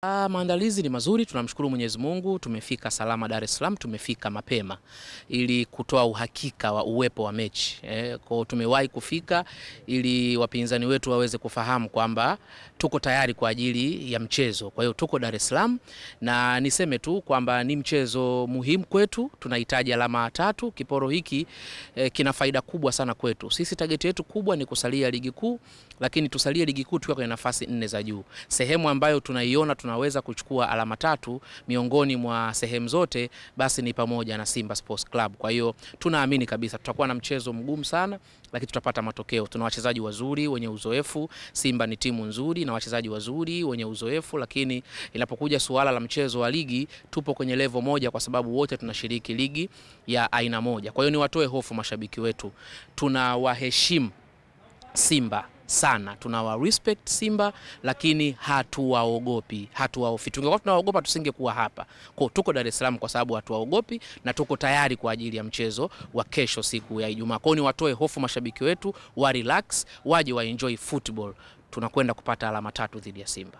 Maandalizi ni mazuri, tunamshukuru Mwenyezi Mungu, tumefika salama Dar es Salaam, tumefika mapema ili kutoa uhakika wa uwepo wa mechi. Kwa tumewahi kufika ili wapinzani wetu waweze kufahamu kwamba tuko tayari kwa ajili ya mchezo. Kwa hiyo tuko Dar es Salaam na niseme tu kwamba ni mchezo muhimu kwetu, tunahitaji alama 3. Kiporo hiki kina faida kubwa sana kwetu. Sisi target yetu kubwa ni kusalia ligi kuu, lakini tusalie ligi kuu tukiwa kwenye nafasi 4 za juu. Sehemu ambayo tunaiona tunaweza kuchukua alama 3 miongoni mwa sehemu zote basi ni pamoja na Simba Sports Club. Kwa hiyo tunaamini kabisa tutakuwa na mchezo mgumu sana, lakini tutapata matokeo. Tuna wachezaji wazuri wenye uzoefu. Simba ni timu nzuri na wachezaji wazuri wenye uzoefu, lakini inapokuja suala la mchezo wa ligi tupo kwenye level moja kwa sababu wote tunashiriki ligi ya aina moja. Kwa hiyo ni watoe hofu mashabiki wetu. Tunawaheshimu Simba sana, tunawa respect Simba, lakini hatuwaogopi, hatuwaofi. Tungekuwa tunawaogopa tusingekuwa hapa. Kwa tuko Dar es Salaam kwa sababu hatuwaogopi na tuko tayari kwa ajili ya mchezo wa kesho siku ya Ijumaa. Kwa hiyo ni watoe hofu mashabiki wetu, wa relax, waje wa enjoy football. Tunakwenda kupata alama 3 dhidi ya Simba.